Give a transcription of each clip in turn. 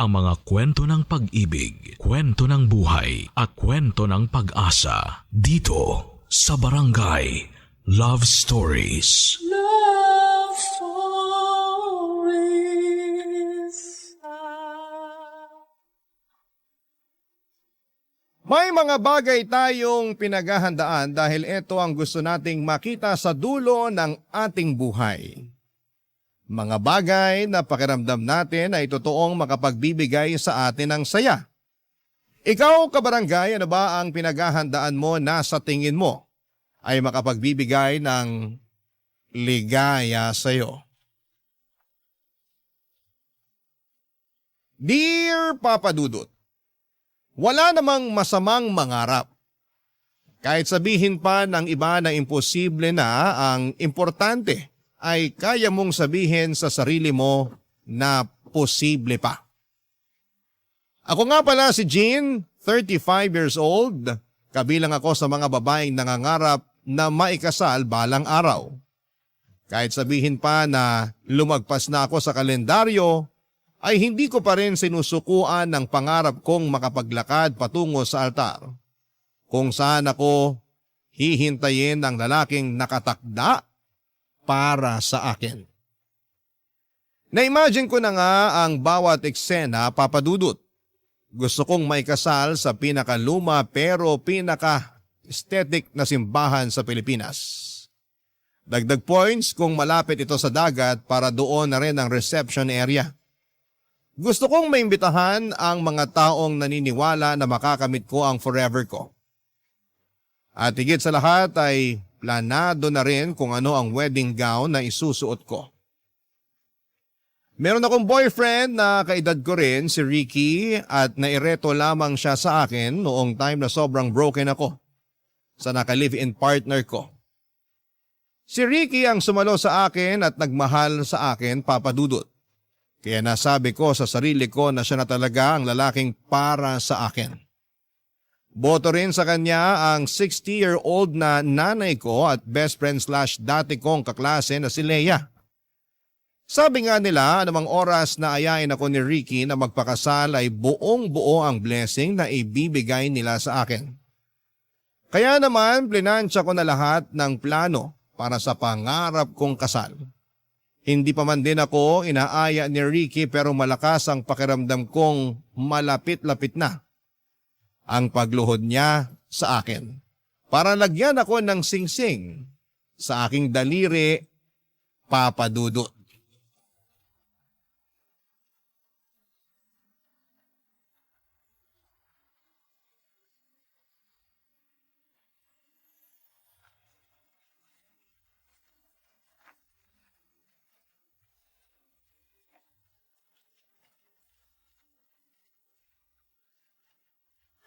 ang mga kwento ng pag-ibig, kwento ng buhay at kwento ng pag-asa dito sa Barangay Love Stories. Love Stories. May mga bagay tayong pinaghahandaan dahil ito ang gusto nating makita sa dulo ng ating buhay. Mga bagay na pakiramdam natin ay totoong makapagbibigay sa atin ng saya. Ikaw, kabarangay, ano ba ang pinaghahandaan mo na sa tingin mo ay makapagbibigay ng ligaya sa iyo? Dear Papa Dudut, wala namang masamang mangarap. Kahit sabihin pa ng iba na imposible na, ang importante ay kaya mong sabihin sa sarili mo na posible pa. Ako nga pala si Jean, 35 years old, kabilang ako sa mga babaeng nangangarap na maikasal balang araw. Kahit sabihin pa na lumagpas na ako sa kalendaryo, ay hindi ko pa rin sinusukuan ng pangarap kong makapaglakad patungo sa altar, kung saan ako hihintayin ng lalaking nakatakda para sa akin. Na-imagine ko na nga ang bawat eksena, Papa Dudut. Gusto kong maikasal sa pinakaluma pero pinaka-aesthetic na simbahan sa Pilipinas. Dagdag points kung malapit ito sa dagat para doon na rin ang reception area. Gusto kong maimbitahan ang mga taong naniniwala na makakamit ko ang forever ko. At higit sa lahat ay planado na rin kung ano ang wedding gown na isusuot ko. Meron akong boyfriend na kaedad ko rin, si Ricky, at naireto lamang siya sa akin noong time na sobrang broken ako sa naka-live-in partner ko. Si Ricky ang sumalo sa akin at nagmahal sa akin, Papa Dudut. Kaya nasabi ko sa sarili ko na siya na talaga ang lalaking para sa akin. Boto rin sa kanya ang 60-year-old na nanay ko at best friend / dati kong kaklase na si Leia. Sabi nga nila, anumang oras na ayain ako ni Ricky na magpakasal ay buong-buo ang blessing na ibibigay nila sa akin. Kaya naman plinansya ko na lahat ng plano para sa pangarap kong kasal. Hindi pa man din ako inaaya ni Ricky pero malakas ang pakiramdam kong malapit-lapit na ang pagluhod niya sa akin. Para lagyan ako ng singsing sa aking daliri, Papa Dudut.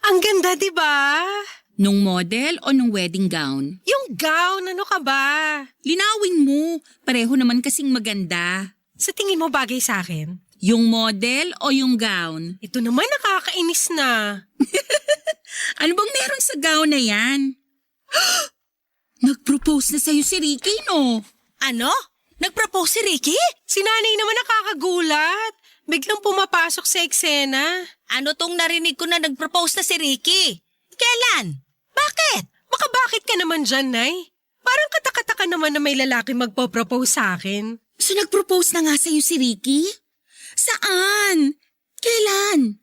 Ang ganda, di ba? Nung model o nung wedding gown? Yung gown, ano ka ba? Linawin mo, pareho naman kasing maganda. Sa tingin mo bagay sa akin? Yung model o yung gown? Ito naman nakakainis na. Ano bang meron sa gown na yan? Nag-propose na sa'yo si Ricky, no? Ano? Nag-propose si Ricky? Si nanay naman nakakagulat. Biglang pumapasok sa eksena. Ano tong narinig ko na nag-propose na si Ricky? Kailan? Bakit? Baka bakit ka naman dyan, Nay? Parang katakataka naman na may lalaki magpo-propose sa akin. So nag-propose na nga sa'yo si Ricky? Saan? Kailan?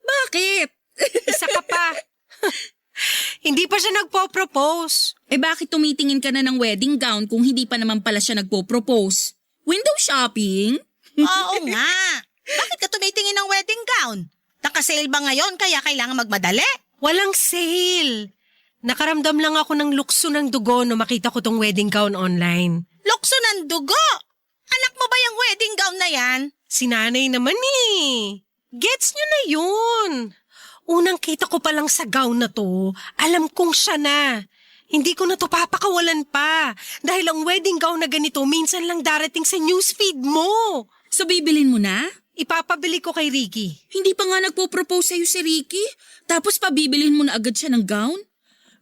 Bakit? Isa ka pa. Hindi pa siya nagpo-propose. Eh bakit tumitingin ka na ng wedding gown kung hindi pa naman pala siya nagpo-propose? Window shopping? Oo nga. Bakit ka tumitingin ng wedding gown? Nakasale ba ngayon kaya kailangan magmadali? Walang sale. Nakaramdam lang ako ng lukso ng dugo no makita ko tong wedding gown online. Lukso ng dugo! Anak mo ba yung wedding gown na yan? Si nanay naman eh. Gets nyo na yun. Unang kita ko pa lang sa gown na to, alam kong siya na. Hindi ko na to papakawalan pa. Dahil ang wedding gown na ganito minsan lang darating sa newsfeed mo. So bibilin mo na? Ipapabili ko kay Ricky. Hindi pa nga nagpo-propose sa'yo si Ricky, tapos pabibilin mo na agad siya ng gown?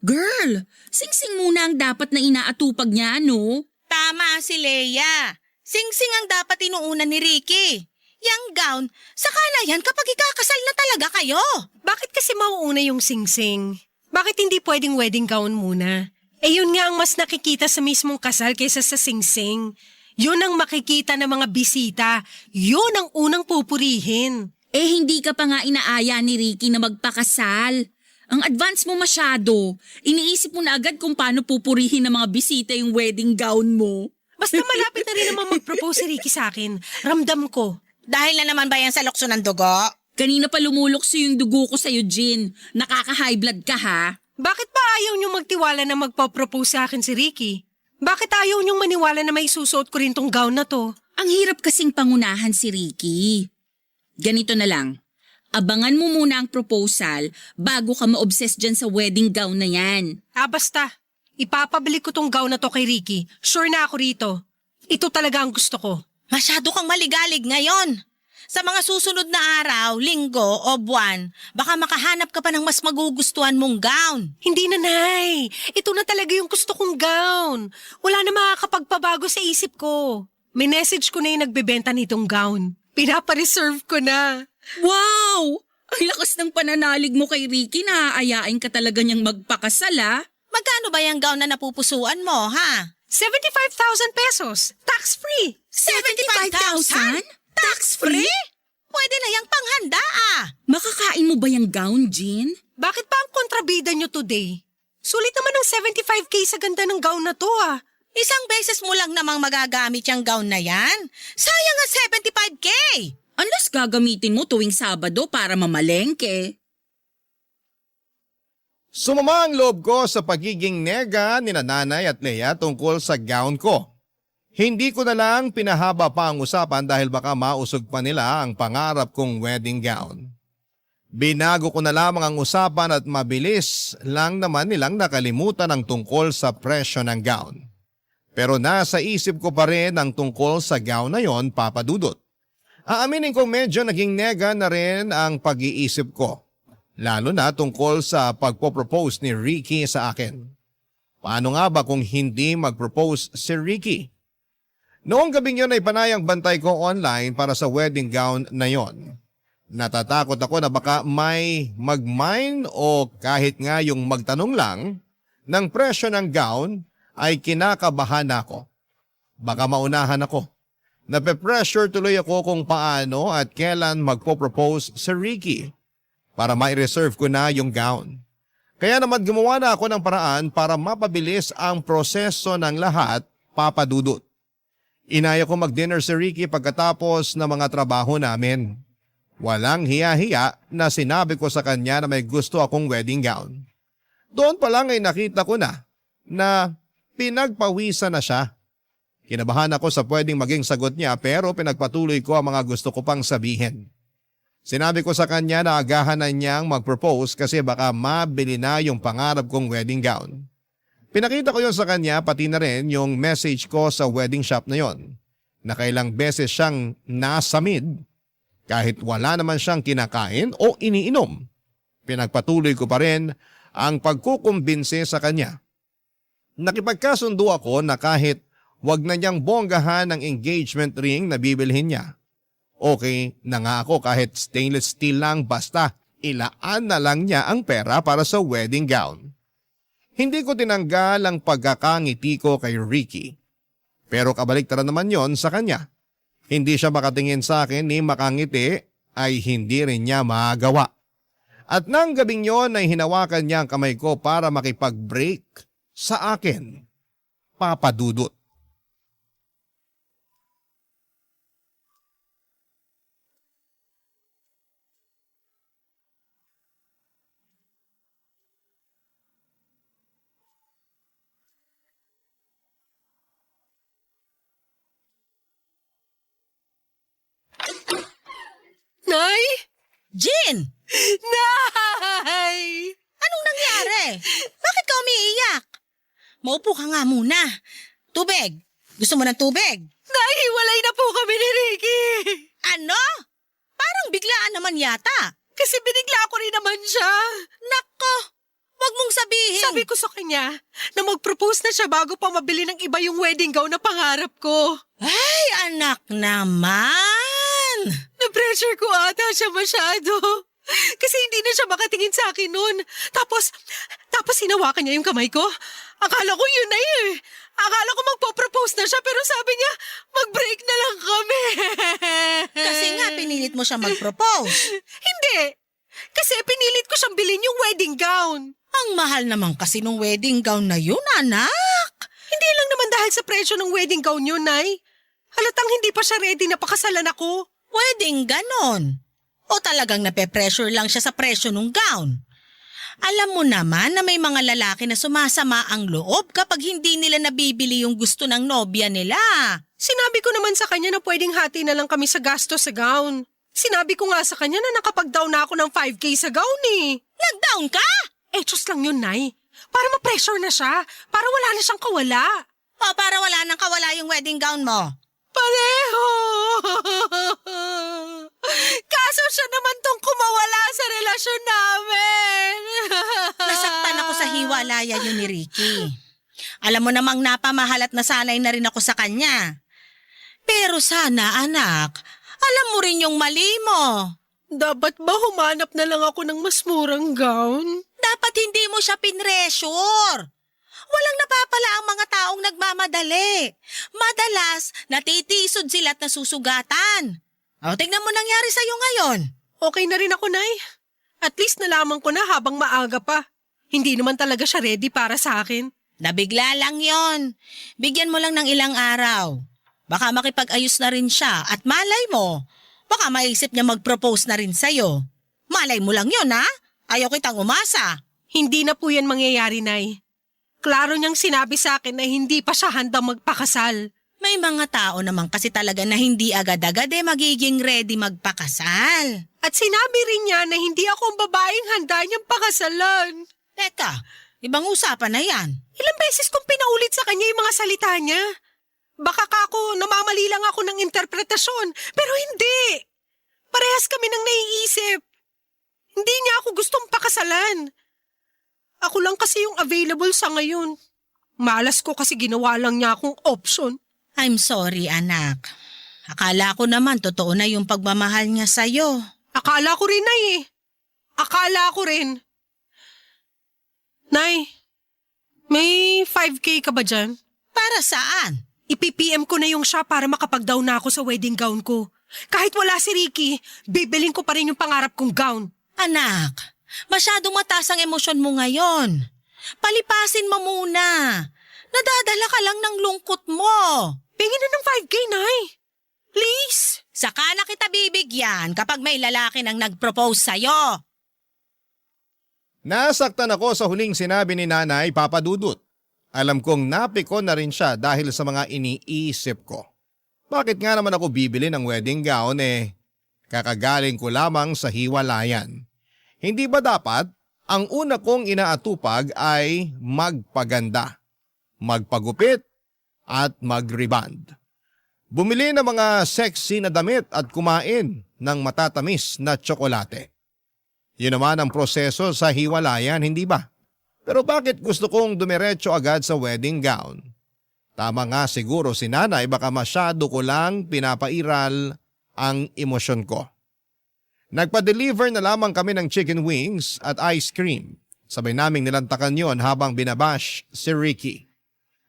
Girl, singsing muna ang dapat na inaatupag niya, no? Tama si Leia. Sing-sing ang dapat inuuna ni Ricky. Yang gown, saka na yan kapag ikakasal na talaga kayo. Bakit kasi mauuna yung singsing? Bakit hindi pwedeng wedding gown muna? Eh yun nga ang mas nakikita sa mismong kasal kaysa sa singsing. Yun ang makikita ng mga bisita. Yun ang unang pupurihin. Eh hindi ka pa nga inaaya ni Ricky na magpakasal. Ang advance mo masyado. Iniisip mo na agad kung paano pupurihin ng mga bisita yung wedding gown mo. Basta malapit na rin naman mag-propose si Ricky sa akin. Ramdam ko. Dahil na naman ba yan sa lukso ng dugo? Kanina pa lumulokso yung dugo ko sa'yo, Jean. Nakaka-high blood ka ha? Bakit pa ayaw niyong magtiwala na magpo-propose sa akin si Ricky? Bakit ayaw niyong maniwala na may susuot ko rin tong gown na to? Ang hirap kasing pangunahan si Ricky. Ganito na lang. Abangan mo muna ang proposal bago ka ma-obsess dyan sa wedding gown na yan. Basta. Ipapabili ko tong gown na to kay Ricky. Sure na ako rito. Ito talaga ang gusto ko. Masyado kang maligalig ngayon. Sa mga susunod na araw, linggo o buwan, baka makahanap ka pa ng mas magugustuhan mong gown. Hindi na, Nay. Ito na talaga yung gusto kong gown. Wala na makakapagpabago sa isip ko. May message ko na yung nagbebenta nitong gown. Pinapareserve ko na. Wow! Ang lakas ng pananalig mo kay Ricky na aayain ka talaga niyang magpakasal ah. Magkano ba yung gown na napupusuan mo, ha? 75,000 pesos. Tax-free. 75,000? Tax-free? Pwede na yung panghanda, Makakain mo ba yung gown, Jean? Bakit pa ang kontrabida nyo today? Sulit naman ng 75K sa ganda ng gown na to Isang beses mo lang namang magagamit yung gown na yan. Sayang ang 75K! Unless gagamitin mo tuwing Sabado para mamalengke. Sumama ang loob ko sa pagiging nega ni Nanay at Leia tungkol sa gown ko. Hindi ko na lang pinahaba pa ang usapan dahil baka mausog pa nila ang pangarap kong wedding gown. Binago ko na lamang ang usapan at mabilis lang naman nilang nakalimutan ang tungkol sa presyo ng gown. Pero nasa isip ko pa rin ang tungkol sa gown na yon, Papa Dudut. Aaminin ko medyo naging nega na rin ang pag-iisip ko. Lalo na tungkol sa pagpo-propose ni Ricky sa akin. Paano nga ba kung hindi mag-propose si Ricky? Noong gabing yun ay panayang bantay ko online para sa wedding gown na yon. Natatakot ako na baka may mag-mine o kahit nga yung magtanong lang ng presyo ng gown ay kinakabahan ako. Baka maunahan ako. Nape-pressure tuloy ako kung paano at kailan magpo-propose si Ricky para ma-reserve ko na yung gown. Kaya naman gumawa na ako ng paraan para mapabilis ang proseso ng lahat, Papa Dudut. Inaya ko mag-dinner si Ricky pagkatapos ng mga trabaho namin. Walang hiya-hiya na sinabi ko sa kanya na may gusto akong wedding gown. Doon pa lang ay nakita ko na pinagpawisan na siya. Kinabahan ako sa pwedeng maging sagot niya pero pinagpatuloy ko ang mga gusto ko pang sabihin. Sinabi ko sa kanya na agahan na niyang mag-propose kasi baka mabili na yung pangarap kong wedding gown. Pinakita ko yon sa kanya pati na rin yung message ko sa wedding shop na yon. Nakailang beses siyang nasamid kahit wala naman siyang kinakain o iniinom. Pinagpatuloy ko pa rin ang pagkukumbinse sa kanya. Nakipagkasundo ako na kahit wag na niyang bonggahan ang engagement ring na bibilhin niya. Okay na nga ako kahit stainless steel lang basta ilaan na lang niya ang pera para sa wedding gown. Hindi ko tinanggal ang pagkakangiti ko kay Ricky. Pero kabaliktaran naman yon sa kanya. Hindi siya makatingin sa akin ni makangiti ay hindi rin niya magawa. At nang gabing yon ay hinawakan niya ang kamay ko para makipag-break sa akin. Papa Dudut. Nay! Jean! Nay! Anong nangyari? Bakit ka umiiyak? Maupo ka nga muna. Tubig. Gusto mo ng tubig? Nay, hiwalay na po kami ni Ricky! Ano? Parang biglaan naman yata. Kasi binigla ko rin naman siya. Nako! Wag mong sabihin. Sabi ko sa kanya na mag-propose na siya bago pa mabili ng iba yung wedding gown na pangarap ko. Ay, anak naman! Na-pressure ko ata siya masyado. Kasi hindi na siya makatingin sa akin noon. Tapos hinawakan niya yung kamay ko. Akala ko yun na eh. Akala ko magpo-propose na siya pero sabi niya, mag-break na lang kami. Kasi nga pinilit mo siya mag-propose. Hindi. Kasi pinilit ko siyang bilhin yung wedding gown. Ang mahal naman kasi nung wedding gown na yun, anak. Hindi lang naman dahil sa presyo ng wedding gown yun, Nay. Halatang hindi pa siya ready na pakasalan ako. Pwedeng ganon. O talagang nape-pressure lang siya sa presyo ng gown. Alam mo naman na may mga lalaki na sumasama ang loob kapag hindi nila nabibili yung gusto ng nobya nila. Sinabi ko naman sa kanya na pwedeng hati na lang kami sa gasto sa gown. Sinabi ko nga sa kanya na nakapag-down na ako ng 5K sa gown eh. Nag-down ka? Just lang yun, Nay. Para ma-pressure na siya. Para wala na siyang kawala. O para wala nang kawala yung wedding gown mo? Pareho! Kaso siya naman tong kumawala sa relasyon namin. Nasaktan ako sa hiwalayan yun ni Ricky. Alam mo namang napamahal at nasanay na rin ako sa kanya. Pero sana, anak, alam mo rin yung mali mo. Dapat ba humanap na lang ako ng mas murang gown? Dapat hindi mo siya pinressure. Walang napapala ang mga taong nagmamadali. Madalas, natitisod sila at nasusugatan. O, tignan mo nangyari sa'yo ngayon. Okay na rin ako, Nay. At least nalaman ko na habang maaga pa. Hindi naman talaga siya ready para sa akin. Nabigla lang yon. Bigyan mo lang ng ilang araw. Baka makipag-ayos na rin siya at malay mo, baka maisip niya mag-propose na rin sa'yo. Malay mo lang yon, ha? Ayaw kitang umasa. Hindi na po yan mangyayari, Nay. Klaro niyang sinabi sa akin na hindi pa siya handang magpakasal. May mga tao naman kasi talaga na hindi agad-agad magiging ready magpakasal. At sinabi rin niya na hindi ako ang babaeng handa niyang pakasalan. Teka, ibang usapan na yan. Ilang beses kong pinaulit sa kanya yung mga salita niya. Baka kako namamali lang ako ng interpretasyon, pero hindi. Parehas kami nang naiisip. Hindi niya ako gustong pakasalan. Ako lang kasi yung available sa ngayon. Malas ko kasi ginawa lang niya akong option. I'm sorry, anak. Akala ko naman totoo na yung pagmamahal niya sa'yo. Akala ko rin, Nay eh. Akala ko rin. Nay, may 5K ka ba dyan? Para saan? Ipi-PM ko na yung siya para makapag-down na ako sa wedding gown ko. Kahit wala si Ricky, bibilin ko pa rin yung pangarap kong gown. Anak, masyadong mataas ang emosyon mo ngayon. Palipasin mo muna. Nadadala ka lang ng lungkot mo. Pingin na ng 5K, Nay. Please. Saka na kita bibigyan kapag may lalaki nang nag-propose sa'yo. Nasaktan ako sa huling sinabi ni Nanay Papa Dudut. Alam kong napikon na rin siya dahil sa mga iniisip ko. Bakit nga naman ako bibili ng wedding gown kakagaling ko lamang sa hiwalayan. Hindi ba dapat ang una kong inaatupag ay magpaganda, magpagupit at mag-reband. Bumili ng mga sexy na damit at kumain ng matatamis na tsokolate. Yun naman ang proseso sa hiwalayan, hindi ba? Pero bakit gusto kong dumiretso agad sa wedding gown? Tama nga siguro si Nanay, baka masyado ko lang pinapairal ang emosyon ko. Nagpa-deliver na lamang kami ng chicken wings at ice cream. Sabay naming nilantakan yon habang binabash si Ricky.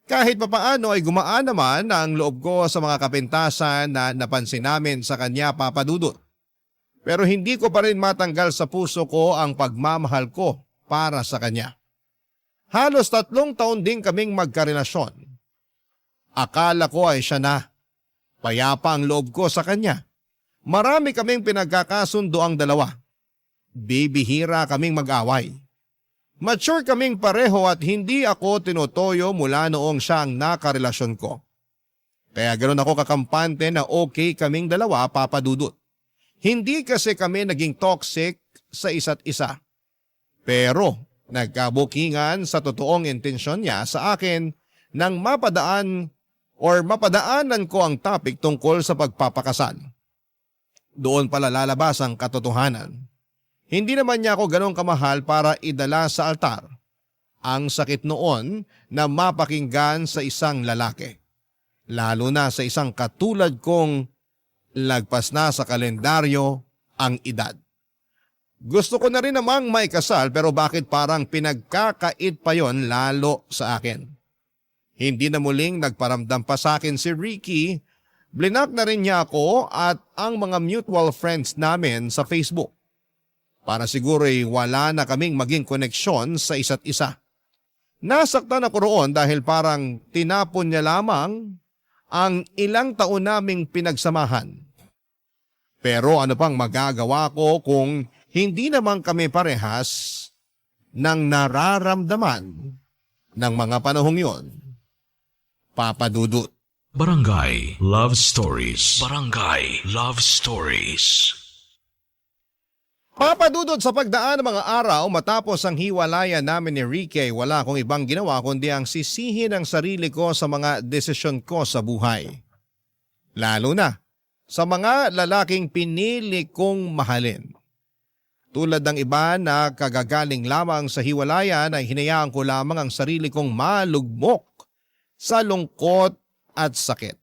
Kahit papaano ay gumaan naman ang loob ko sa mga kapintasan na napansin namin sa kanya, Papa Dudut. Pero hindi ko pa rin matanggal sa puso ko ang pagmamahal ko para sa kanya. Halos 3 taon din kaming magkarelasyon. Akala ko ay siya na. Payapa ang loob ko sa kanya. Marami kaming pinagkakasundo ang dalawa. Bibihira kaming mag-away. Mature kaming pareho at hindi ako tinutoyo mula noong siya ang nakarelasyon ko. Kaya ganoon ako kakampante na okay kaming dalawa, Papa Dudut. Hindi kasi kami naging toxic sa isa't isa. Pero nagkabukingan sa totoong intensyon niya sa akin nang mapadaanan ko ang topic tungkol sa pagpapakasal. Doon pala lalabas ang katotohanan. Hindi naman niya ako ganong kamahal para idala sa altar. Ang sakit noon na mapakinggan sa isang lalaki. Lalo na sa isang katulad kong Lagpas na sa kalendaryo ang edad. Gusto ko na rin namang may kasal pero bakit parang pinagkakait pa yon lalo sa akin? Hindi na muling nagparamdam pa sa akin si Ricky. Blinak na rin niya ako at ang mga mutual friends namin sa Facebook. Para siguro'y wala na kaming maging koneksyon sa isa't isa. Nasaktan ako roon dahil parang tinapon niya lamang ang ilang taon naming pinagsamahan. Pero ano pang magagawa ko kung hindi naman kami parehas ng nararamdaman ng mga panahong yon? Papa Dudut. Barangay Love Stories. Barangay Love Stories. Papa Dudut, sa pagdaan ng mga araw matapos ang hiwalayan namin ni Ricky, wala akong ibang ginawa kundi ang sisihin ang sarili ko sa mga desisyon ko sa buhay. Lalo na sa mga lalaking pinili kong mahalin. Tulad ng iba na kagagaling lamang sa hiwalayan ay hinayaan ko lamang ang sarili kong malugmok sa lungkot at sakit.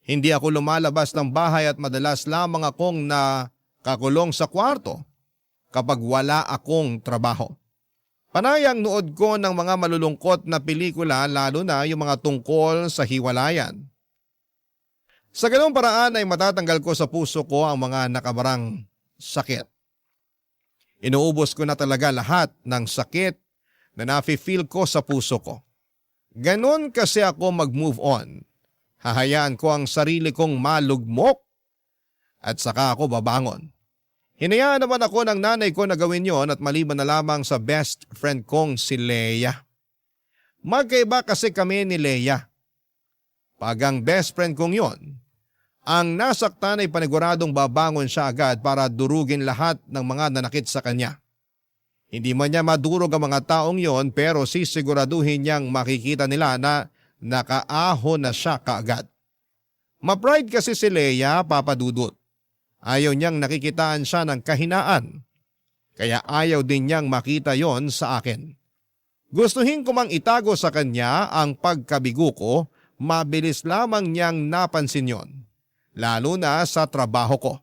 Hindi ako lumalabas ng bahay at madalas lamang akong nakakulong sa kwarto kapag wala akong trabaho. Panayang nood ko ng mga malulungkot na pelikula lalo na yung mga tungkol sa hiwalayan. Sa ganung paraan ay matatanggal ko sa puso ko ang mga nakabarang sakit. Inuubos ko na talaga lahat ng sakit na nafe-feel ko sa puso ko. Ganon kasi ako mag-move on. Hahayaan ko ang sarili kong malugmok at saka ako babangon. Hinayaan naman ako ng nanay ko na gawin yon at maliban na lamang sa best friend kong si Leia. Magkaiba kasi kami ni Leia. Pag ang best friend kong yon, ang nasaktan ay paniguradong babangon siya agad para durugin lahat ng mga nanakit sa kanya. Hindi man niya madurog ang mga taong yon pero sisiguraduhin niyang makikita nila na nakaahon na siya kaagad. Ma-pride kasi si Leia, Papa Dudut. Ayaw niyang nakikitaan siya ng kahinaan. Kaya ayaw din niyang makita yon sa akin. Gustuhin ko mang itago sa kanya ang pagkabigo ko, mabilis lamang niyang napansin yon. Lalo na sa trabaho ko.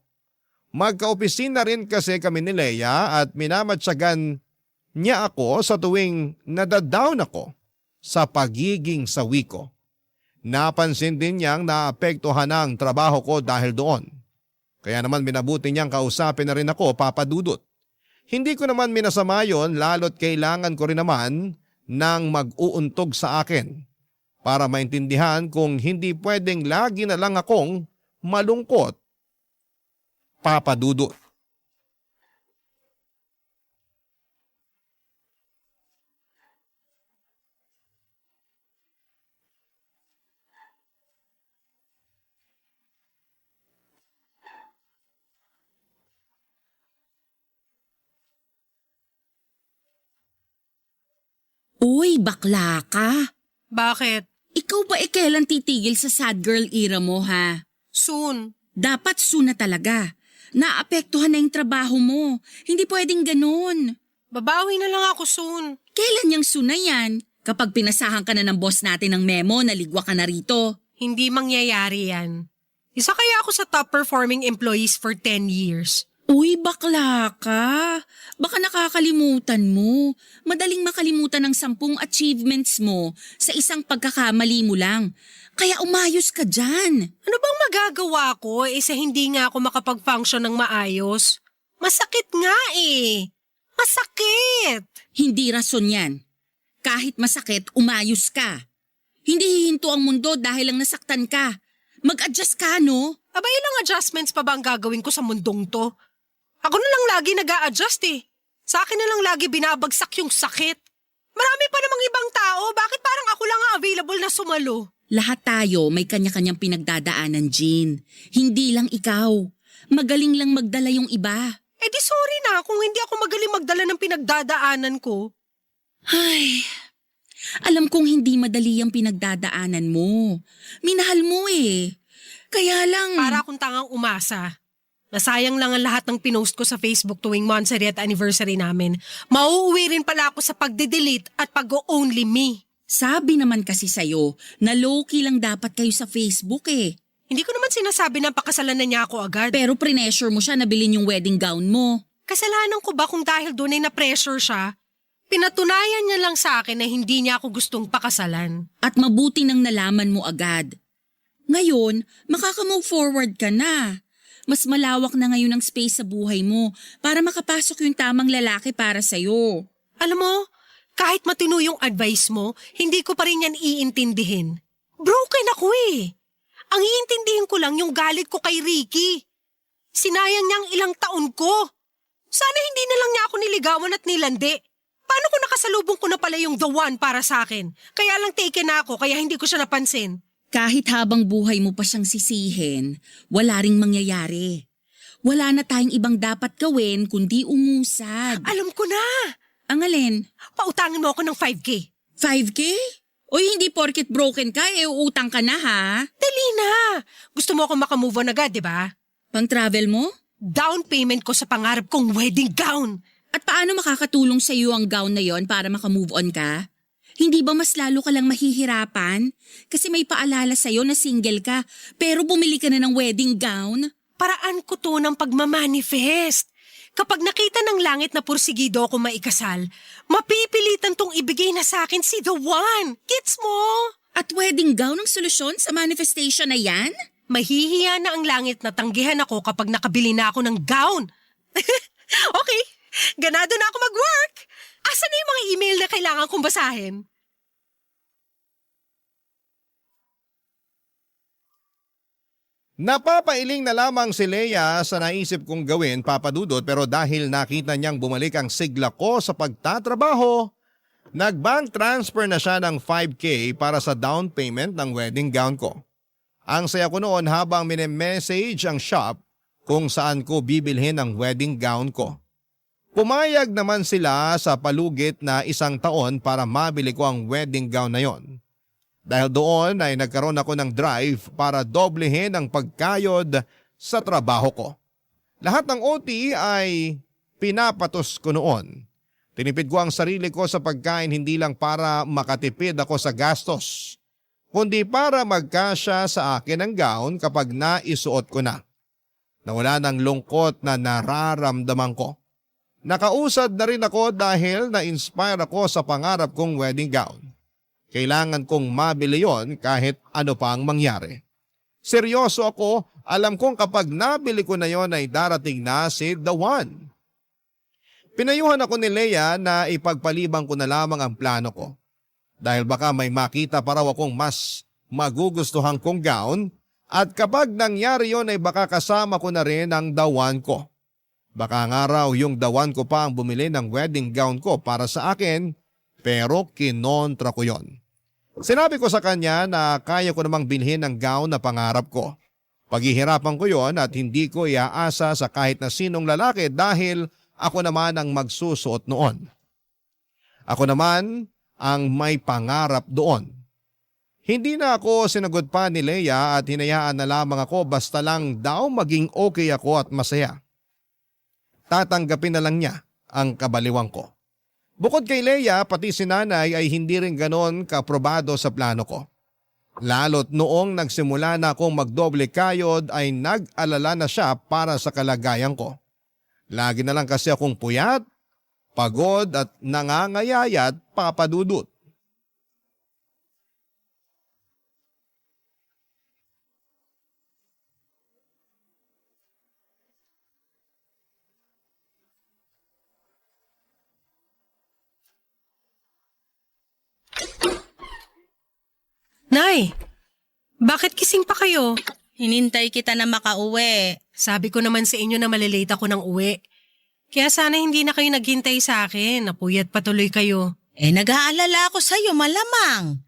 Magka-opisina rin kasi kami ni Leia at minamatsagan niya ako sa tuwing nadadown ako sa pagiging sawi ko. Napansin din niyang naapektuhan ang trabaho ko dahil doon. Kaya naman minabuti niyang kausapin na rin ako, Papa Dudut. Hindi ko naman minasama yon lalo't kailangan ko rin naman ng mag-uuntog sa akin para maintindihan kung hindi pwedeng lagi na lang akong malungkot, Papa Dudut. Uy, bakla ka. Bakit? Ikaw ba kailan titigil sa sad girl era mo, ha? Soon. Dapat soon na talaga. Naapektuhan na yung trabaho mo. Hindi pwedeng ganun. Babawi na lang ako soon. Kailan yung soon na yan? Kapag pinasahan ka na ng boss natin ng memo, naligwa ka na rito. Hindi mangyayari yan. Isa kaya ako sa top performing employees for 10 years. Uy, bakla ka. Baka nakakalimutan mo. Madaling makalimutan ng 10 achievements mo sa isang pagkakamali mo lang. Kaya umayos ka dyan. Ano bang magagawa ko sa hindi nga ako makapag-function ng maayos? Masakit nga eh. Masakit. Hindi rason yan. Kahit masakit, umayos ka. Hindi hihinto ang mundo dahil lang nasaktan ka. Mag-adjust ka, no? Aba, ilang adjustments pa ba ang gagawin ko sa mundong to? Ako na lang lagi nag-a-adjust eh. Sa akin na lang lagi binabagsak yung sakit. Marami pa namang ibang tao, bakit parang ako lang ang available na sumalo? Lahat tayo may kanya-kanyang pinagdadaanan, Jean. Hindi lang ikaw. Magaling lang magdala yung iba. Eh di sorry na kung hindi ako magaling magdala ng pinagdadaanan ko. Ay, alam kong hindi madali ang pinagdadaanan mo. Minahal mo eh. Kaya lang... Para akong tangang umasa. Nasayang lang ang lahat ng pinost ko sa Facebook tuwing monthsary at anniversary namin. Mauuwi rin pala ako sa pagde-delete at pag-only me. Sabi naman kasi sa'yo na low-key lang dapat kayo sa Facebook eh. Hindi ko naman sinasabi na pakasalan na niya ako agad. Pero pressure mo siya na bilhin yung wedding gown mo. Kasalanan ko ba kung dahil doon ay na-pressure siya? Pinatunayan niya lang sa akin na hindi niya ako gustong pakasalan. At mabuti nang nalaman mo agad. Ngayon, makaka-move forward ka na. Mas malawak na ngayon ang space sa buhay mo para makapasok yung tamang lalaki para sa'yo. Alam mo, kahit matino yung advice mo, hindi ko pa rin yan iintindihin. Broken ako eh. Ang iintindihin ko lang yung galit ko kay Ricky. Sinayang niya ang ilang taon ko. Sana hindi na lang niya ako niligawan at nilandi. Paano kung nakasalubong ko na pala yung the one para sa akin? Kaya lang taken na ako, kaya hindi ko siya napansin. Kahit habang buhay mo pa siyang sisihin, wala ring mangyayari. Wala na tayong ibang dapat gawin kundi umusad. Alam ko na. Ang alin? Pautangin mo ako ng 5K. 5K? Uy, hindi porket broken ka, uutang ka na ha? Dali na. Gusto mo ako makamove on agad, di ba? Pang travel mo? Down payment ko sa pangarap kong wedding gown. At paano makakatulong sa iyo ang gown na yon para makamove on ka? Hindi ba mas lalo ka lang mahihirapan? Kasi may paalala sa'yo na single ka, pero bumili ka na ng wedding gown? Paraan ko to ng pagmamanifest. Kapag nakita ng langit na pursigido ako maikasal, mapipilitan tong ibigay na sa akin si the one. Gets mo? At wedding gown ang solusyon sa manifestation na yan? Mahihiya na ang langit na tanggihan ako kapag nakabili na ako ng gown. Okay, ganado na ako mag-work. Asan na yung mga email na kailangan kong basahin? Napapailing na lamang si Leia sa naisip kong gawin, Papa Dudut, pero dahil nakita niyang bumalik ang sigla ko sa pagtatrabaho, nag-bank transfer na siya ng 5K para sa down payment ng wedding gown ko. Ang saya ko noon habang mini-message ang shop kung saan ko bibilhin ang wedding gown ko. Pumayag naman sila sa palugit na 1 taon para mabili ko ang wedding gown na yon. Dahil doon ay nagkaroon ako ng drive para doblehin ang pagkayod sa trabaho ko. Lahat ng OT ay pinapatos ko noon. Tinipid ko ang sarili ko sa pagkain hindi lang para makatipid ako sa gastos, kundi para magkasya sa akin ang gown kapag naisuot ko na. Nawala ng lungkot na nararamdaman ko. Nakausad na rin ako dahil na-inspire ako sa pangarap kong wedding gown. Kailangan kong mabili yon kahit ano pa ang mangyari. Seryoso ako, alam kong kapag nabili ko na yon ay darating na si the one. Pinayuhan ako ni Leia na ipagpalibang ko na lamang ang plano ko. Dahil baka may makita pa raw akong mas magugustuhan kong gown at kapag nangyari yon ay baka kasama ko na rin ang the one ko. Baka nga raw yung the one ko pa ang bumili ng wedding gown ko para sa akin pero kinontra ko yon. Sinabi ko sa kanya na kaya ko namang bilhin ang gown na pangarap ko. Paghihirapan ko yon at hindi ko iaasa sa kahit na sinong lalaki dahil ako naman ang magsusuot noon. Ako naman ang may pangarap doon. Hindi na ako sinagot pa ni Leia at hinayaan na lamang ako basta lang daw maging okay ako at masaya. Tatanggapin na lang niya ang kabaliwang ko. Bukod kay Leia, pati si nanay ay hindi rin ganon kaprobado sa plano ko. Lalo't noong nagsimula na akong magdoble kayod ay nag-alala na siya para sa kalagayan ko. Lagi na lang kasi akong puyat, pagod at nangangayayat, Papa Dudut. Nay, bakit kising pa kayo? Hinintay kita na makauwi. Sabi ko naman sa inyo na malilate ako ng uwi. Kaya sana hindi na kayo naghintay sa akin. Napuyat patuloy kayo. Nag-aalala ako sa'yo, malamang.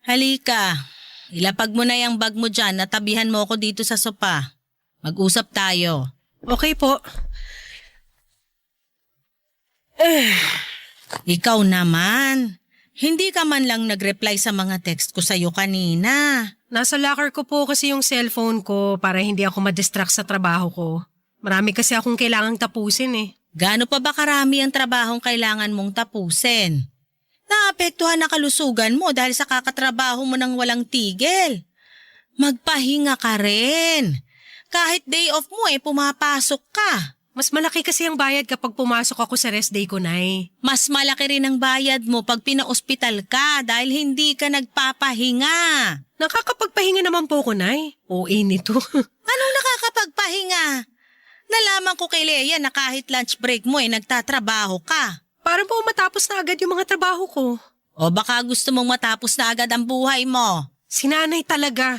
Halika, ilapag mo na yung bag mo dyan, natabihan mo ako dito sa sopa. Mag-usap tayo. Okay po. Ikaw naman. Hindi ka man lang nag-reply sa mga text ko sa'yo kanina. Nasa locker ko po kasi yung cellphone ko para hindi ako madistract sa trabaho ko. Marami kasi akong kailangang tapusin eh. Gaano pa ba karami ang trabahong kailangan mong tapusin? Naapektuhan na kalusugan mo dahil sa kakatrabaho mo ng walang tigil. Magpahinga ka rin. Kahit day off mo pumapasok ka. Mas malaki kasi ang bayad kapag pumasok ako sa rest day ko, Nay. Mas malaki rin ang bayad mo pag pina-ospital ka dahil hindi ka nagpapahinga. Nakakapagpahinga naman po ko, Nay. OA nito. Anong nakakapagpahinga? Nalaman ko kay Lea na kahit lunch break mo nagtatrabaho ka. Para po matapos na agad yung mga trabaho ko. O baka gusto mong matapos na agad ang buhay mo. Si Nanay talaga.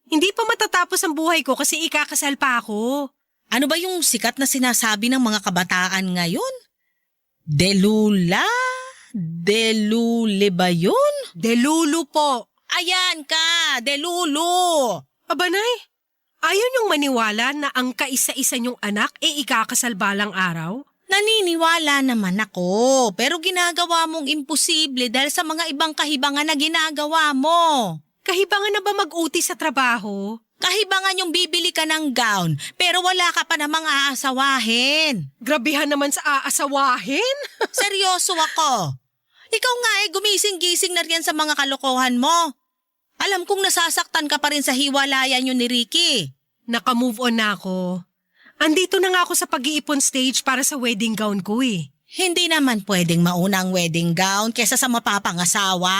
Hindi pa matatapos ang buhay ko kasi ikakasal pa ako. Ano ba yung sikat na sinasabi ng mga kabataan ngayon? Delula? Delule ba yun? Delulu po. Ayan ka, delulu. Aba, Nay, ayaw niyong maniwala na ang kaisa-isa niyong anak ikakasal balang araw? Naniniwala naman ako, pero ginagawa mong imposible dahil sa mga ibang kahibangan na ginagawa mo. Kahibangan na ba mag-uti sa trabaho? Kahibangan yung bibili ka ng gown, pero wala ka pa namang aasawahin. Grabihan naman sa aasawahin. Seryoso ako. Ikaw nga gumising-gising na riyan sa mga kalokohan mo. Alam kong nasasaktan ka pa rin sa hiwalayan yun ni Ricky. Naka-move on na ako. Andito na nga ako sa pag-iipon stage para sa wedding gown ko Hindi naman pwedeng mauna ang wedding gown kesa sa mapapangasawa.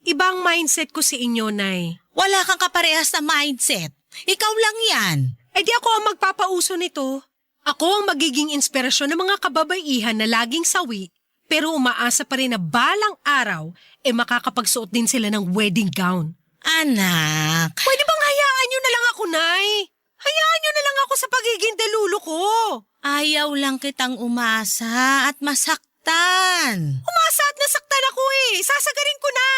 Ibang mindset ko sa inyo, Nay. Wala kang kaparehas na mindset. Ikaw lang yan. Eh di ako ang magpapauso nito. Ako ang magiging inspirasyon ng mga kababaihan na laging sawi, pero umaasa pa rin na balang araw makakapagsuot din sila ng wedding gown. Anak. Pwede bang hayaan nyo na lang ako, Nay? Hayaan nyo na lang ako sa pagiging delulo ko. Ayaw lang kitang umasa at masaktan. Umasa at nasaktan ako Sasagarin ko na.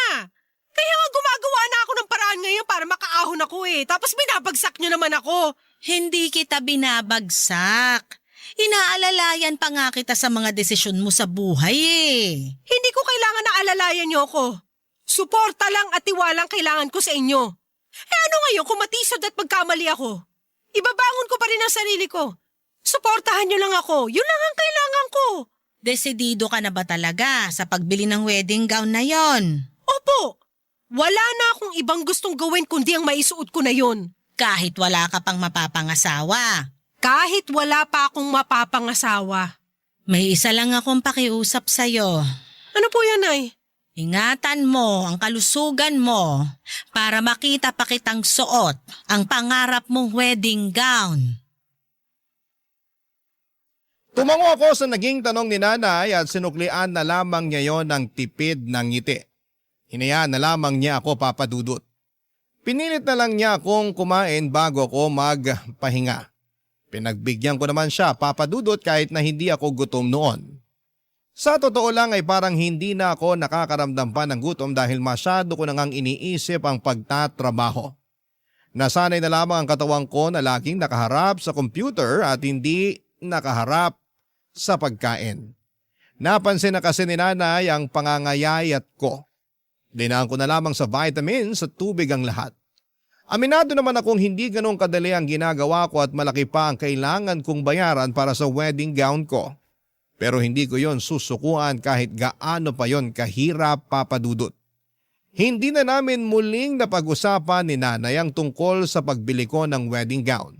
Kaya nga gumagawa na ako ng paraan ngayon para makaahon ako Tapos binabagsak nyo naman ako. Hindi kita binabagsak. Inaalalayan pa nga kita sa mga desisyon mo sa buhay Hindi ko kailangan na alalayan nyo ako. Suporta lang at tiwalang kailangan ko sa inyo. Ano ngayon kung matisod at magkamali ako? Ibabangon ko pa rin ang sarili ko. Suportahan nyo lang ako. Yun lang ang kailangan ko. Desidido ka na ba talaga sa pagbili ng wedding gown na yon? Opo. Wala na akong ibang gustong gawin kundi ang maisuot ko na yon. Kahit wala ka pang mapapangasawa. Kahit wala pa akong mapapangasawa. May isa lang akong pakiusap sa'yo. Ano po yan, Nay? Ingatan mo ang kalusugan mo para makita pa kitang suot ang pangarap mong wedding gown. Tumango ako sa naging tanong ni Nanay at sinuklian na lamang niya yon ng tipid ng ngiti. Hinayaan na lamang niya ako papadudot. Pinilit na lang niya akong kumain bago ako magpahinga. Pinagbigyan ko naman siya papadudot kahit na hindi ako gutom noon. Sa totoo lang ay parang hindi na ako nakakaramdam pa ng gutom dahil masyado ko nang iniisip ang pagtatrabaho. Nasanay na lamang ang katawan ko na laging nakaharap sa computer at hindi nakaharap sa pagkain. Napansin na kasi ni Nanay ang pangangayayat ko. Dinaan ko na lamang sa vitamins at tubig ang lahat. Aminado naman akong hindi ganong kadali ang ginagawa ko at malaki pa ang kailangan kong bayaran para sa wedding gown ko. Pero hindi ko yon susukuan kahit gaano pa yon kahirap papadudot. Hindi na namin muling napag-usapan ni Nanay ang tungkol sa pagbili ko ng wedding gown.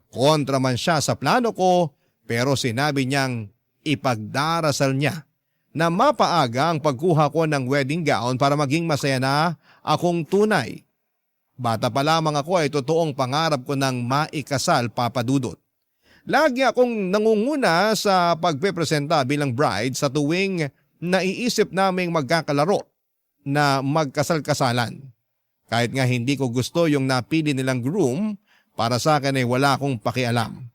Kontra man siya sa plano ko pero sinabi niyang ipagdarasal niya na mapaaga ang pagkuha ko ng wedding gown para maging masaya na akong tunay. Bata pa lamang ako ay totoong pangarap ko ng maikasal papadudot. Lagi akong nangunguna sa pagpepresenta bilang bride sa tuwing naiisip naming magkakalaro na magkasal-kasalan. Kahit nga hindi ko gusto yung napili nilang groom, para sa akin ay wala akong pakialam.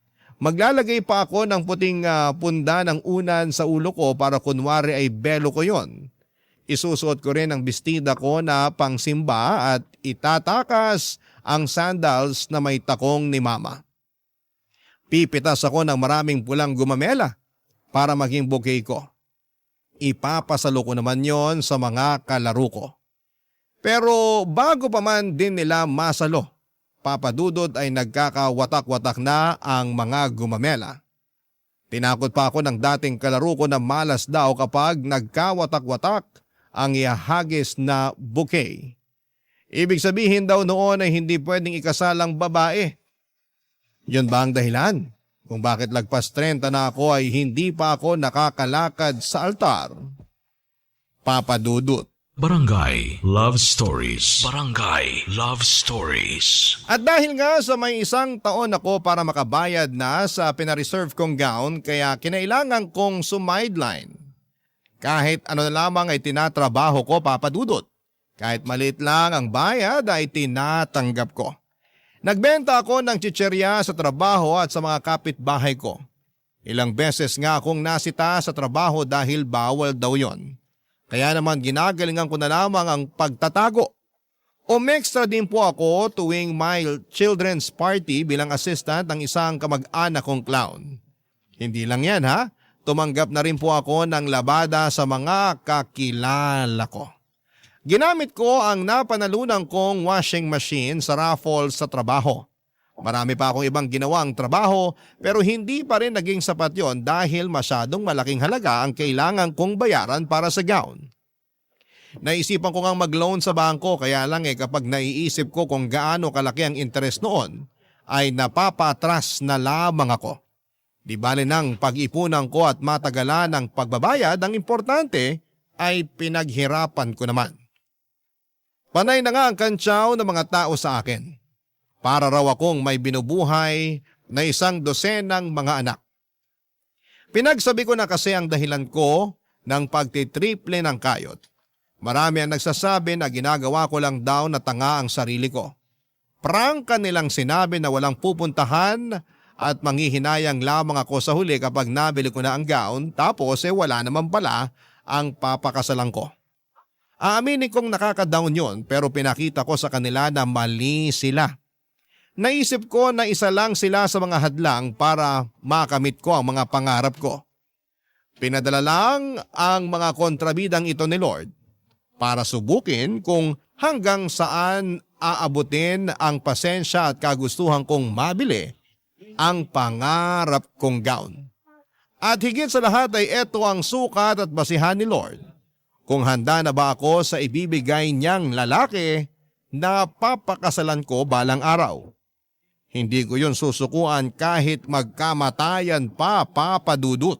Maglalagay pa ako ng puting punda ng unan sa ulo ko para kunwari ay belo ko yon. Isusuot ko rin ang bestida ko na pangsimba at itatakas ang sandals na may takong ni Mama. Pipitas ako ng maraming pulang gumamela para maging bouquet ko. Ipapasalo ko naman yon sa mga kalaro ko. Pero bago pa man din nila masalo, papadudod ay nagkakawatak-watak na ang mga gumamela. Tinakot pa ako ng dating kalaro ko na malas daw kapag nagkawatak-watak ang ihahagis na bouquet. Ibig sabihin daw noon ay hindi pwedeng ikasal ang babae. Yun ba ang dahilan? Kung bakit lagpas 30 na ako ay hindi pa ako nakakalakad sa altar? Papa Dudut. Barangay Love Stories. Barangay Love Stories. At dahil nga sa may 1 taon ako para makabayad na sa pinareserve kong gown kaya kinailangan kong sumideline. Kahit ano na lamang ay tinatrabaho ko, Papa Dudut. Kahit maliit lang ang bayad ay tinatanggap ko. Nagbenta ako ng chicherya sa trabaho at sa mga kapitbahay ko. Ilang beses nga akong nasita sa trabaho dahil bawal daw yon. Kaya naman ginagalingan ko na lamang ang pagtatago. Umextra din po ako tuwing may children's party bilang assistant ng isang kamag-anak kong clown. Hindi lang yan ha, tumanggap na rin po ako ng labada sa mga kakilala ko. Ginamit ko ang napanalunan kong washing machine sa raffle sa trabaho. Marami pa akong ibang ginawang trabaho pero hindi pa rin naging sapat yon dahil masyadong malaking halaga ang kailangan kong bayaran para sa gown. Naisipan ko ngang mag-loan sa bangko kaya lang kapag naiisip ko kung gaano kalaki ang interest noon ay napapatras na lamang ako. Di bale nang pag-ipunan ko at matagalan ng pagbabayad, ang importante ay pinaghirapan ko naman. Panay na nga ang kantsaw ng mga tao sa akin. Para raw akong may binubuhay na 100 mga anak. Pinagsabi ko na kasi ang dahilan ko ng pagtitriple ng kayod. Marami ang nagsasabi na ginagawa ko lang daw na tanga ang sarili ko. Prangka nilang sinabi na walang pupuntahan at manghihinayang lamang ako sa huli kapag nabili ko na ang gown tapos wala naman pala ang papakasalan ko. Aaminin kong nakaka-down yon pero pinakita ko sa kanila na mali sila. Naisip ko na isa lang sila sa mga hadlang para makamit ko ang mga pangarap ko. Pinadala lang ang mga kontrabidang ito ni Lord para subukin kung hanggang saan aabutin ang pasensya at kagustuhan kong mabili ang pangarap kong gown. At higit sa lahat ay ito ang sukat at basihan ni Lord. Kung handa na ba ako sa ibibigay niyang lalaki na papakasalan ko balang araw. Hindi ko yun susukuan kahit magkamatayan pa, Papa Dudut.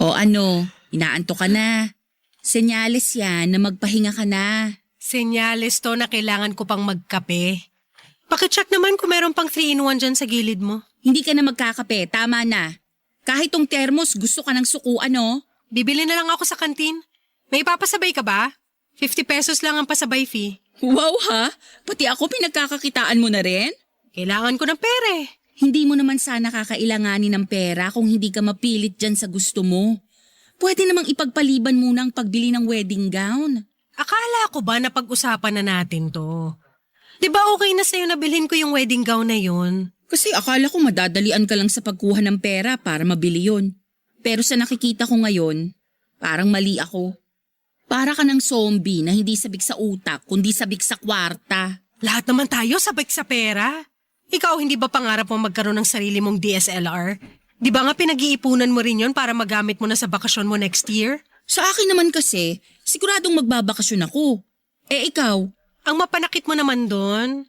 O ano, inaantok ka na. Senyales yan na magpahinga ka na. Senyales to na kailangan ko pang magkape. Pakicheck naman kung meron pang 3-in-1 dyan sa gilid mo. Hindi ka na magkakape, tama na. Kahit tong thermos gusto ka ng sukuan, no? Bibili na lang ako sa kantin. May ipapasabay ka ba? 50 pesos lang ang pasabay fee. Wow ha? Pati ako pinagkakakitaan mo na rin? Kailangan ko ng pere. Hindi mo naman sana kakailanganin ng pera kung hindi ka mapilit dyan sa gusto mo. Pwede namang ipagpaliban muna ang pagbili ng wedding gown. Akala ko ba na pag-usapan na natin to? Di ba okay na sa'yo na bilhin ko yung wedding gown na yun? Kasi akala ko madadalian ka lang sa pagkuha ng pera para mabili yon. Pero sa nakikita ko ngayon, parang mali ako. Para ka ng zombie na hindi sabik sa utak kundi sabik sa kwarta. Lahat naman tayo sabik sa pera. Ikaw hindi ba pangarap mo magkaroon ng sarili mong DSLR? Di ba nga pinag-iipunan mo rin yon para magamit mo na sa bakasyon mo next year? Sa akin naman kasi, siguradong magbabakasyon ako. Eh ikaw? Ang mapanakit mo naman doon.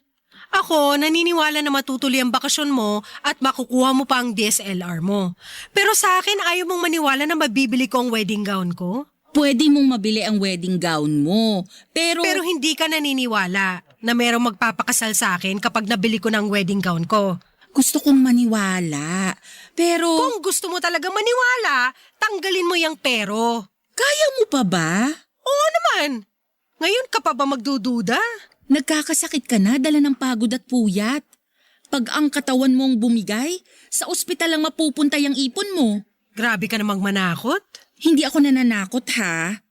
Ako, naniniwala na matutuloy ang bakasyon mo at makukuha mo pa ang DSLR mo. Pero sa akin, ayaw mong maniwala na mabibili ko ang wedding gown ko? Pwede mong mabili ang wedding gown mo, pero hindi ka naniniwala na merong magpapakasal sa akin kapag nabili ko ng wedding gown ko. gusto kong maniwala. Pero Kung gusto mo talagang maniwala, tanggalin mo yung pero. kaya mo pa ba? Oo naman. Ngayon ka pa ba magdududa? Nagkakasakit ka na dala ng pagod at puyat. Pag ang katawan mong bumigay, sa ospital lang mapupunta yung ipon mo. Grabe ka namang manakot. Hindi ako nananakot ha.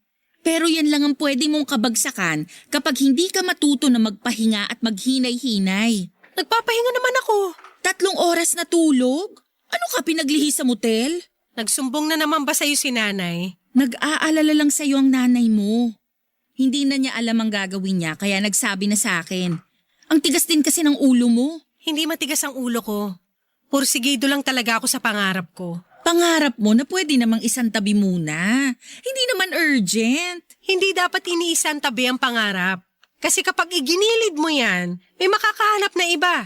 Pero yan lang ang pwede mong kabagsakan kapag hindi ka matuto na magpahinga at maghinay-hinay. Nagpapahinga naman ako. 3 oras na tulog? Ano ka pinaglihi sa motel? Nagsumbong na naman ba sa'yo si nanay? Nag-aalala lang sa'yo ang nanay mo. Hindi na niya alam ang gagawin niya kaya nagsabi na sa akin. Ang tigas din kasi ng ulo mo. Hindi matigas ang ulo ko. Pursigido lang talaga ako sa pangarap ko. Pangarap mo na pwede namang isang tabi muna. Hindi naman urgent. Hindi dapat iniisang tabi ang pangarap. Kasi kapag iginilid mo yan, may makakahanap na iba.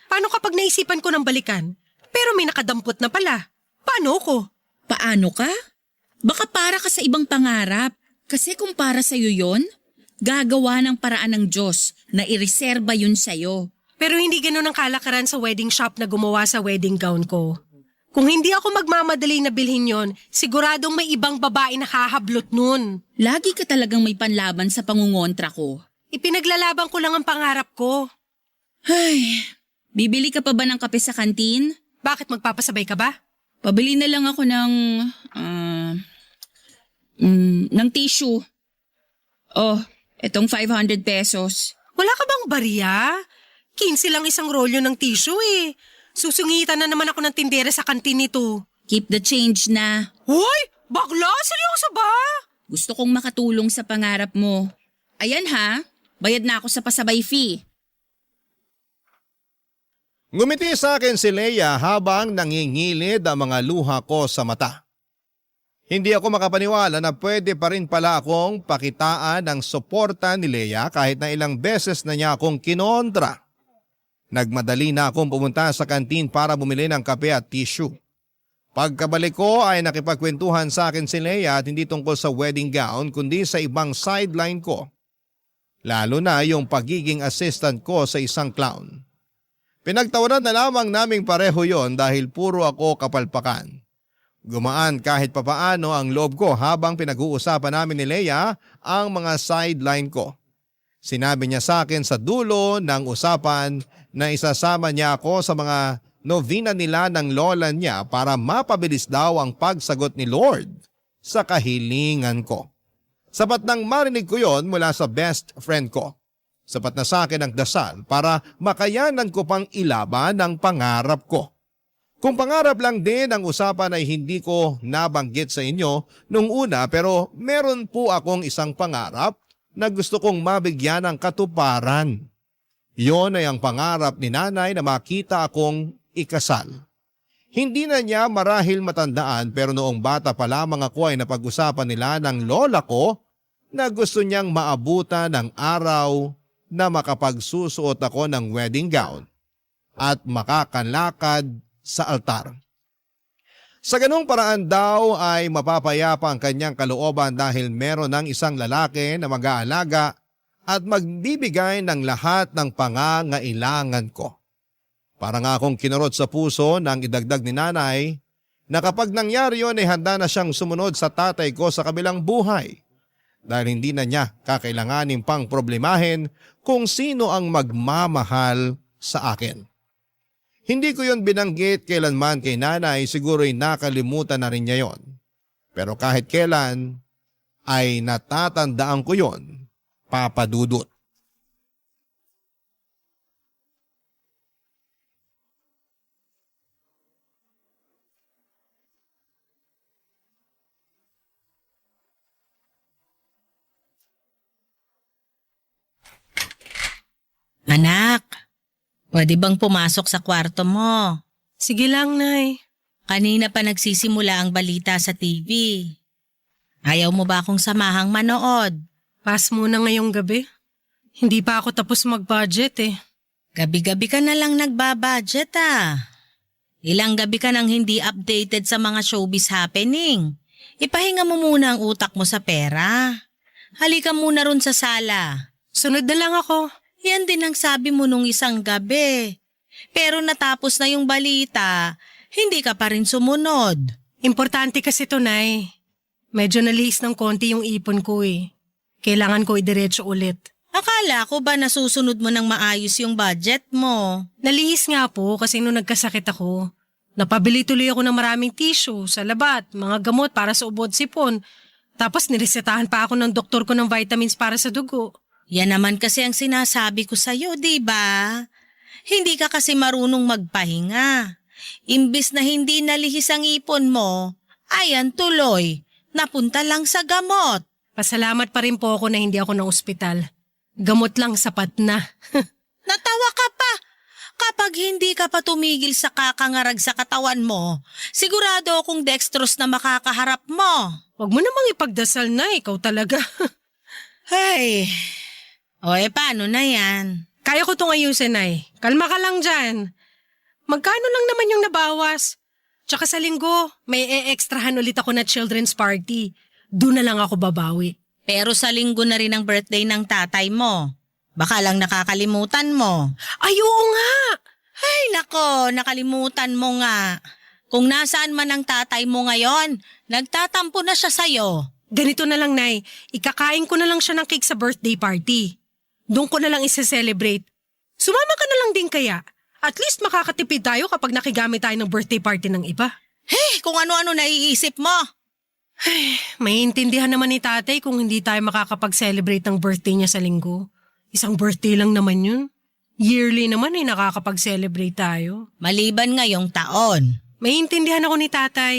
Paano kapag naisipan ko ng balikan? Pero may nakadampot na pala. Paano ko? Paano ka? Baka para ka sa ibang pangarap. Kasi kung para sa'yo yon, gagawa ng paraan ng Diyos na ireserba yun sa'yo. Pero hindi ganun ang kalakaran sa wedding shop na gumawa sa wedding gown ko. Kung hindi ako magmamadali na bilhin yon, siguradong may ibang babae na hahablot nun. Lagi ka talagang may panlaban sa pangungontra ko. Ipinaglalaban ko lang ang pangarap ko. Ay, bibili ka pa ba ng kape sa kantin? Bakit magpapasabay ka ba? Pabili na lang ako ng tissue. Oh, etong 500 pesos. Wala ka bang barya? 15 lang isang rolyo ng tissue eh. Susungitan na naman ako ng tindera sa kantin nito. Keep the change na. Hoy! Bakla? Seryoso ba? Gusto kong makatulong sa pangarap mo. Ayan ha, bayad na ako sa pasabay fee. Ngumiti sa akin si Leia habang nangingilid ang mga luha ko sa mata. Hindi ako makapaniwala na pwede pa rin pala akong pakitaan ng suporta ni Leia kahit na ilang beses na niya akong kinontra. Nagmadali na akong pumunta sa kantin para bumili ng kape at tissue. Pagkabalik ko ay nakipagkwentuhan sa akin si Leia at hindi tungkol sa wedding gown kundi sa ibang sideline ko. Lalo na yung pagiging assistant ko sa isang clown. Pinagtawanan na lamang naming pareho yon dahil puro ako kapalpakan. Gumaan kahit papaano ang loob ko habang pinag-uusapan namin ni Leia ang mga sideline ko. Sinabi niya sa akin sa dulo ng usapan na isasama niya ako sa mga novena nila ng lola niya para mapabilis daw ang pagsagot ni Lord sa kahilingan ko. Sapat nang marinig ko yon mula sa best friend ko. Sapat na sa akin ang dasal para makayanan ko pang ilaban ang pangarap ko. Kung pangarap lang din ang usapan ay hindi ko nabanggit sa inyo nung una pero meron po akong isang pangarap na gusto kong mabigyan ng katuparan. Yon ay ang pangarap ni nanay na makita akong ikasal. Hindi na niya marahil matandaan pero noong bata pa lamang ako ay napag-usapan nila ng lola ko na gusto niyang maabutan ng araw na makapagsusuot ako ng wedding gown at makakanlakad sa altar. Sa ganung paraan daw ay mapapayapa ang kanyang kalooban dahil meron ng isang lalaki na mag-aalaga at magbibigay ng lahat ng pangangailangan ko. Para nga akong kinurot sa puso nang idagdag ni nanay na kapag nangyari yun ay handa na siyang sumunod sa tatay ko sa kabilang buhay dahil hindi na niya kakailanganin pang problemahin kung sino ang magmamahal sa akin. Hindi ko yon binanggit kailanman kay nanay, siguro'y nakalimutan na rin niya yon. Pero kahit kailan ay natatandaan ko yon, Papa Dudut. Anak, pwede bang pumasok sa kwarto mo? Sige lang, Nay. Kanina pa nagsisimula ang balita sa TV. Ayaw mo ba akong samahang manood? Pass muna ngayong gabi. Hindi pa ako tapos mag-budget eh. Gabi-gabi ka na lang nagbabudget ah. Ilang gabi ka nang hindi updated sa mga showbiz happening. Ipahinga mo muna ang utak mo sa pera. Halika muna ron sa sala. Sunod na lang ako. Yan din ang sabi mo nung isang gabi. Pero natapos na yung balita, hindi ka pa rin sumunod. Importante kasi to, Nay. Medyo nalihis ng konti yung ipon ko eh. Kailangan ko idiretso ulit. Akala ko ba nasusunod mo ng maayos yung budget mo? Nalihis nga po kasi nung nagkasakit ako. Napabili tuloy ako ng maraming tissue, salabat, mga gamot para sa ubod sipon. Tapos niresetahan pa ako ng doktor ko ng vitamins para sa dugo. Yan naman kasi ang sinasabi ko sa'yo, di ba? Hindi ka kasi marunong magpahinga. Imbis na hindi nalihis ang ipon mo, ayan tuloy, napunta lang sa gamot. Pasalamat pa rin po ako na hindi ako ng ospital. Gamot lang sapat na. Natawa ka pa. Kapag hindi ka pa tumigil sa kakangarag sa katawan mo, sigurado akong dextrose na makakaharap mo. Huwag mo namang ipagdasal na, ikaw talaga. Ay, paano na yan? Kaya ko itong ayusin, Nay. Kalma ka lang dyan. Magkano lang naman yung nabawas? Tsaka sa linggo, may e-extrahan ulit ako na children's party. Doon na lang ako babawi. Pero sa linggo na rin ang birthday ng tatay mo. Baka lang nakakalimutan mo. Ay, oo nga! Ay nako, nakalimutan mo nga. Kung nasaan man ang tatay mo ngayon, nagtatampo na siya sa'yo. Ganito na lang, Nay. Ikakain ko na lang siya ng cake sa birthday party. Doon ko na lang isa-celebrate. Sumama ka na lang din kaya. At least makakatipid tayo kapag nakigamit tayo ng birthday party ng iba. Hey, kung ano-ano naiisip mo. Maiintindihan naman ni tatay kung hindi tayo makakapag-celebrate ng birthday niya sa linggo. Isang birthday lang naman yun. Yearly naman nakakapag-celebrate tayo. Maliban ngayong taon. Maiintindihan ako ni tatay.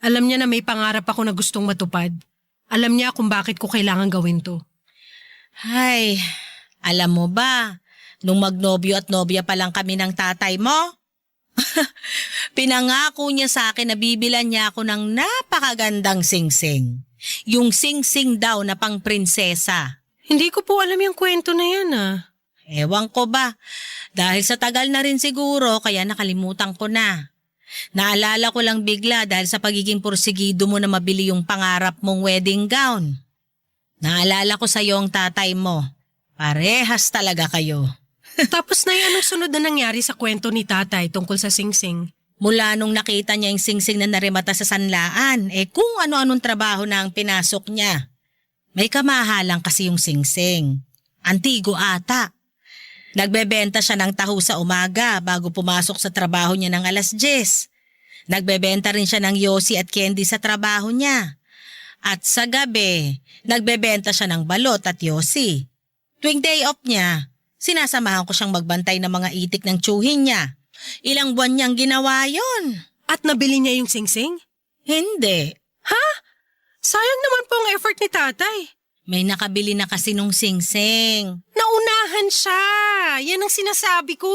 Alam niya na may pangarap ako na gustong matupad. Alam niya kung bakit ko kailangan gawin to. Ay, alam mo ba, nung magnobyo at nobya pa lang kami ng tatay mo, pinangako niya sa akin na bibilan niya ako ng napakagandang singsing. Yung singsing daw na pang prinsesa. Hindi ko po alam yung kwento na yan Ewan ko ba, dahil sa tagal na rin siguro kaya nakalimutan ko na. Naalala ko lang bigla dahil sa pagiging porsigido mo na mabili yung pangarap mong wedding gown. Naalala ko sa iyo ang tatay mo. Parehas talaga kayo. Tapos na anong sunod na nangyari sa kwento ni tatay tungkol sa singsing? Mula nung nakita niya yung singsing na narimata sa sanlaan, kung ano-anong trabaho na ang pinasok niya. May kamahalang kasi yung singsing. Antigo ata. Nagbebenta siya ng taho sa umaga bago pumasok sa trabaho niya ng 10:00. Nagbebenta rin siya ng yosi at candy sa trabaho niya. At sa gabi, nagbebenta siya ng balot at yosi. Tuwing day off niya, sinasamahan ko siyang magbantay ng mga itik ng tsuhin niya. Ilang buwan niyang ginawa yon. At nabili niya yung singsing? Hindi. Sayang naman po ang effort ni tatay. May nakabili na kasi nung singsing. Naunahan siya. Yan ang sinasabi ko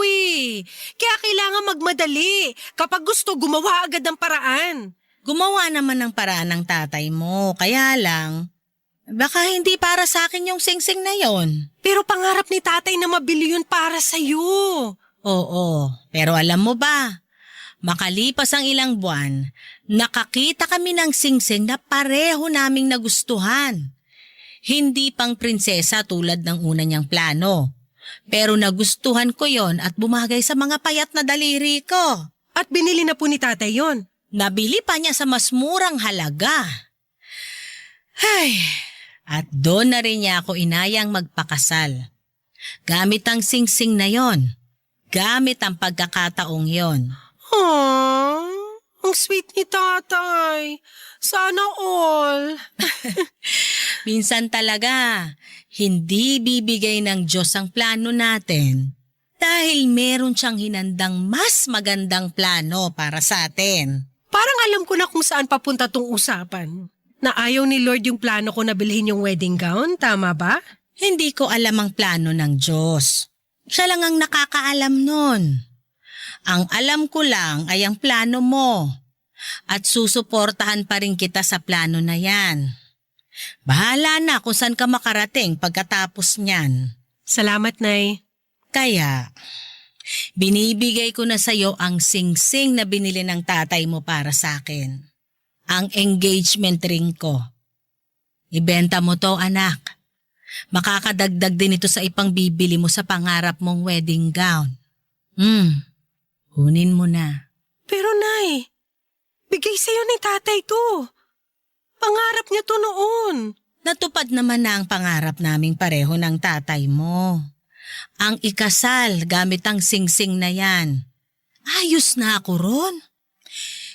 Kaya kailangan magmadali. Kapag gusto, gumawa agad ng paraan. Gumawa naman ng paraan ng tatay mo. Kaya lang, baka hindi para sa akin yung singsing na yon. Pero pangarap ni tatay na mabili yun para sa'yo. Oo, pero alam mo ba, makalipas ang ilang buwan, nakakita kami ng singsing na pareho naming nagustuhan. Hindi pang prinsesa tulad ng una niyang plano. Pero nagustuhan ko yon at bumagay sa mga payat na daliri ko. At binili na po ni tatay yon. Nabili pa niya sa mas murang halaga. Ay, at doon na rin niya ako inayang magpakasal. Gamit ang singsing na yon. Gamit ang pagkakataong yon. Aww, ang sweet ni tatay. Sana all. Minsan talaga, hindi bibigay ng Diyos ang plano natin dahil meron siyang hinandang mas magandang plano para sa atin. Parang alam ko na kung saan papunta tong usapan. Na ayaw ni Lord yung plano ko na bilhin yung wedding gown, tama ba? Hindi ko alam ang plano ng Diyos. Siya lang ang nakakaalam nun. Ang alam ko lang ay ang plano mo. At susuportahan pa rin kita sa plano na yan. Bahala na kung saan ka makarating pagkatapos niyan. Salamat, Nay. Kaya, binibigay ko na sa'yo ang singsing na binili ng tatay mo para sa akin. Ang engagement ring ko. Ibenta mo to, anak. Makakadagdag din ito sa ipang bibili mo sa pangarap mong wedding gown. Kunin mo na. Pero, Nay, bigay sa'yo ni tatay to. Pangarap niya to noon. Natupad naman na ang pangarap naming pareho ng tatay mo. Ang ikasal gamit ang singsing na yan. Ayos na ako ron.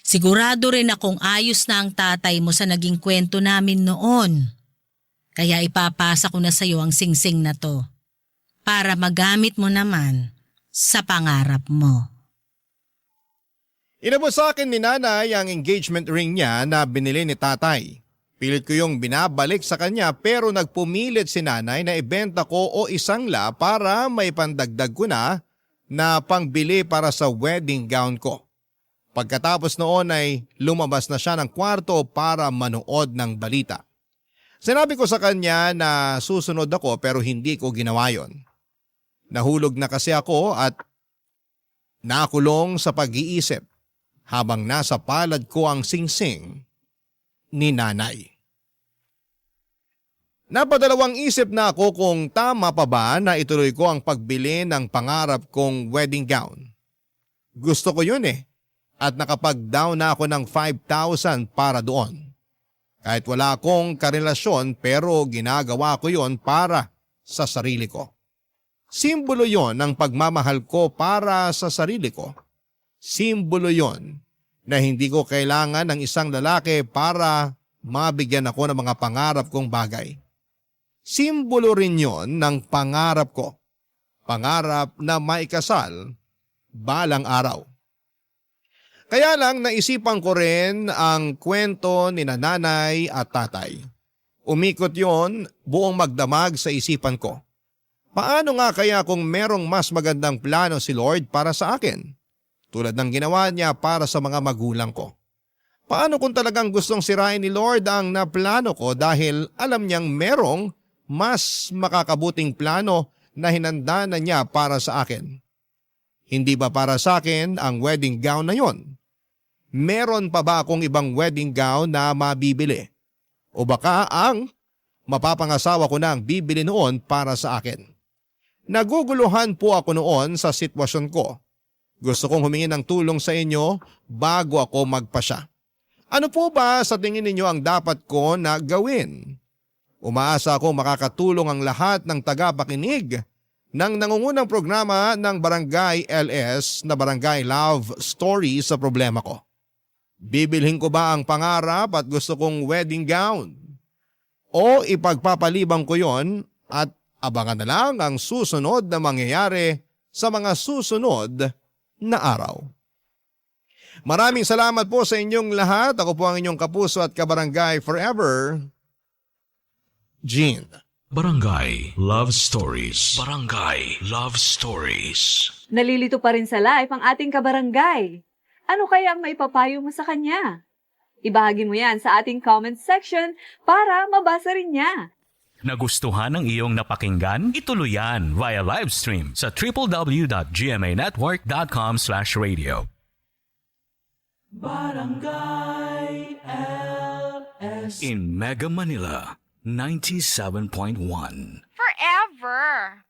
Sigurado rin akong ayos na ang tatay mo sa naging kwento namin noon. Kaya ipapasa ko na sa iyo ang singsing na to para magamit mo naman sa pangarap mo. Inabot sa akin ni nanay ang engagement ring niya na binili ni tatay. Pilit ko yung binabalik sa kanya pero nagpumilit si nanay na ibenta ko o isangla para may pandagdag ko na pangbili para sa wedding gown ko. Pagkatapos noon ay lumabas na siya ng kwarto para manood ng balita. Sinabi ko sa kanya na susunod ako pero hindi ko ginawa yon. Nahulog na kasi ako at nakulong sa pag-iisip habang nasa palad ko ang singsing ni nanay. Napadalawang isip na ako kung tama pa ba na ituloy ko ang pagbili ng pangarap kong wedding gown. Gusto ko yun at nakapag-down na ako ng 5,000 para doon. Kahit wala akong karelasyon pero ginagawa ko yon para sa sarili ko. Simbolo yon ng pagmamahal ko para sa sarili ko. Simbolo yon na hindi ko kailangan ng isang lalaki para mabigyan ako ng mga pangarap kong bagay. Simbolo rin yon ng pangarap ko. Pangarap na maikasal balang araw. Kaya lang naisipan ko rin ang kwento ni nanay at tatay. Umikot yon buong magdamag sa isipan ko. Paano nga kaya kung merong mas magandang plano si Lord para sa akin? Tulad ng ginawa niya para sa mga magulang ko. Paano kung talagang gustong sirain ni Lord ang naplano ko dahil alam niyang merong mas makakabuting plano na hinanda na niya para sa akin? Hindi ba para sa akin ang wedding gown na yon? Meron pa ba akong ibang wedding gown na mabibili? O baka ang mapapangasawa ko na ang bibili noon para sa akin? Naguguluhan po ako noon sa sitwasyon ko. Gusto kong humingi ng tulong sa inyo bago ako magpasya. Ano po ba sa tingin ninyo ang dapat ko na gawin? Umaasa akong makakatulong ang lahat ng tagapakinig ng nangungunang programa ng Barangay LS na Barangay Love Story sa problema ko. Bibilhin ko ba ang pangarap at gusto kong wedding gown? O ipagpapalibang ko yon at abangan na lang ang susunod na mangyayari sa mga susunod na araw. Maraming salamat po sa inyong lahat. Ako po ang inyong kapuso at kabarangay forever, Gene. Barangay Love Stories. Barangay Love Stories. Nalilito pa rin sa live ang ating kabarangay. Ano kaya ang maipapayo mo sa kanya? Ibahagi mo yan sa ating comment section para mabasa rin niya. Nagustuhan ng iyong napakinggan? Ituloy yan via live stream sa www.gmanetwork.com/radio. Barangay LS in Mega Manila 97.1. Forever.